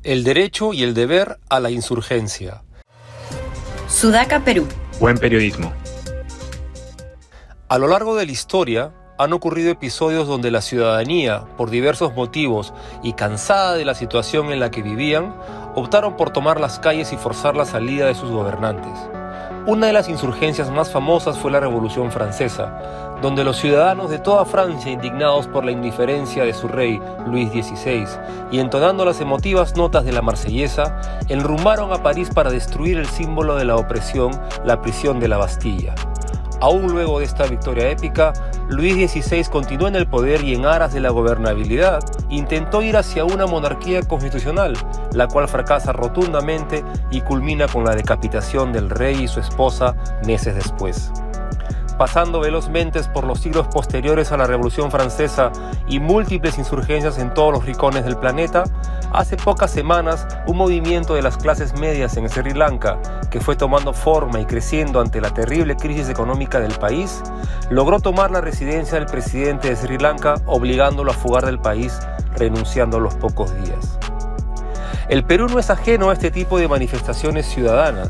El derecho y el deber a la insurgencia. Sudaca, Perú. Buen periodismo. A lo largo de la historia han ocurrido episodios donde la ciudadanía, por diversos motivos y cansada de la situación en la que vivían, optaron por tomar las calles y forzar la salida de sus gobernantes. Una de las insurgencias más famosas fue la Revolución Francesa, donde los ciudadanos de toda Francia, indignados por la indiferencia de su rey Luis XVI y entonando las emotivas notas de la Marsellesa, enrumbaron a París para destruir el símbolo de la opresión, la prisión de la Bastilla. Aún luego de esta victoria épica, Luis XVI continuó en el poder y en aras de la gobernabilidad intentó ir hacia una monarquía constitucional, la cual fracasa rotundamente y culmina con la decapitación del rey y su esposa meses después. Pasando velozmente por los siglos posteriores a la Revolución Francesa y múltiples insurgencias en todos los rincones del planeta, hace pocas semanas un movimiento de las clases medias en Sri Lanka, que fue tomando forma y creciendo ante la terrible crisis económica del país, logró tomar la residencia del presidente de Sri Lanka, obligándolo a fugar del país, renunciando a los pocos días. El Perú no es ajeno a este tipo de manifestaciones ciudadanas.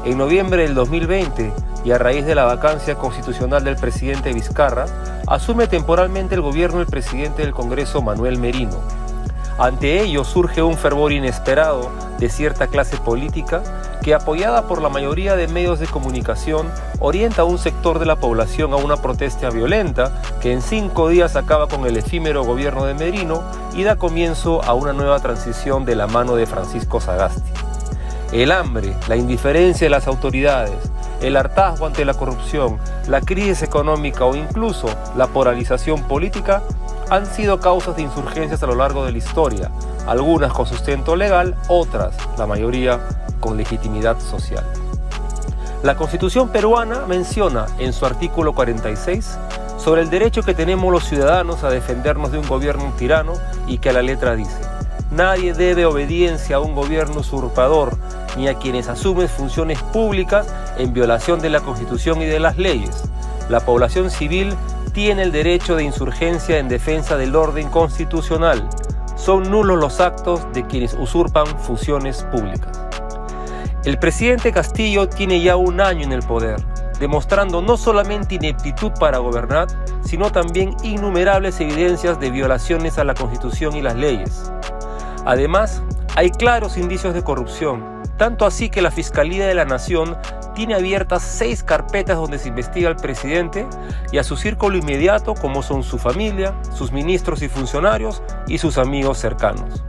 En noviembre del 2020, y a raíz de la vacancia constitucional del presidente Vizcarra, asume temporalmente el gobierno el presidente del Congreso, Manuel Merino. Ante ello surge un fervor inesperado de cierta clase política que, apoyada por la mayoría de medios de comunicación, orienta a un sector de la población a una protesta violenta que en 5 días acaba con el efímero gobierno de Merino y da comienzo a una nueva transición de la mano de Francisco Sagasti. El hambre, la indiferencia de las autoridades, el hartazgo ante la corrupción, la crisis económica o incluso la polarización política han sido causas de insurgencias a lo largo de la historia, algunas con sustento legal, otras, la mayoría, con legitimidad social. La Constitución peruana menciona en su artículo 46 sobre el derecho que tenemos los ciudadanos a defendernos de un gobierno tirano y que a la letra dice: nadie debe obediencia a un gobierno usurpador ni a quienes asumen funciones públicas en violación de la Constitución y de las leyes. La población civil tiene el derecho de insurgencia en defensa del orden constitucional. Son nulos los actos de quienes usurpan funciones públicas. El presidente Castillo tiene ya 1 año en el poder, demostrando no solamente ineptitud para gobernar, sino también innumerables evidencias de violaciones a la Constitución y las leyes. Además, hay claros indicios de corrupción, tanto así que la Fiscalía de la Nación tiene abiertas 6 carpetas donde se investiga al presidente y a su círculo inmediato, como son su familia, sus ministros y funcionarios y sus amigos cercanos.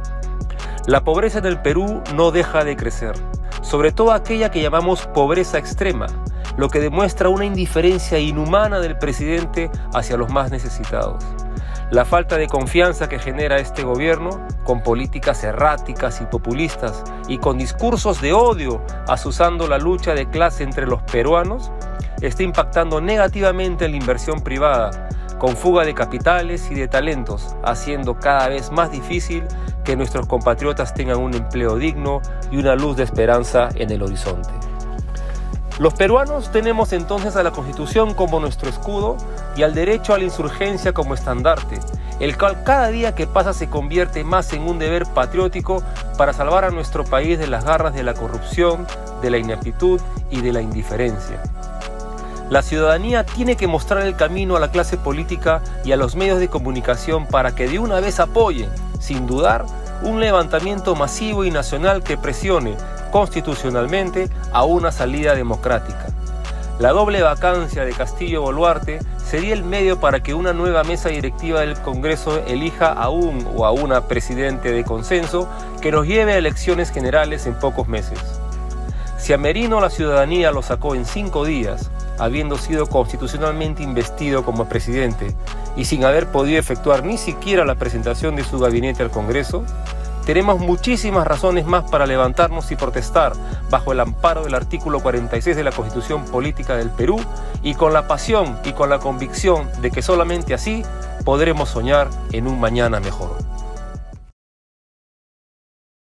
La pobreza en el Perú no deja de crecer, sobre todo aquella que llamamos pobreza extrema, lo que demuestra una indiferencia inhumana del presidente hacia los más necesitados. La falta de confianza que genera este gobierno, con políticas erráticas y populistas y con discursos de odio azuzando la lucha de clase entre los peruanos, está impactando negativamente en la inversión privada, con fuga de capitales y de talentos, haciendo cada vez más difícil que nuestros compatriotas tengan un empleo digno y una luz de esperanza en el horizonte. Los peruanos tenemos entonces a la Constitución como nuestro escudo y al derecho a la insurgencia como estandarte, el cual cada día que pasa se convierte más en un deber patriótico para salvar a nuestro país de las garras de la corrupción, de la ineptitud y de la indiferencia. La ciudadanía tiene que mostrar el camino a la clase política y a los medios de comunicación para que de una vez apoyen, sin dudar, un levantamiento masivo y nacional que presione constitucionalmente a una salida democrática. La doble vacancia de Castillo-Boluarte sería el medio para que una nueva mesa directiva del Congreso elija a un o a una presidente de consenso que nos lleve a elecciones generales en pocos meses. Si a Merino la ciudadanía lo sacó en 5 días, habiendo sido constitucionalmente investido como presidente y sin haber podido efectuar ni siquiera la presentación de su gabinete al Congreso, tenemos muchísimas razones más para levantarnos y protestar bajo el amparo del artículo 46 de la Constitución Política del Perú y con la pasión y con la convicción de que solamente así podremos soñar en un mañana mejor.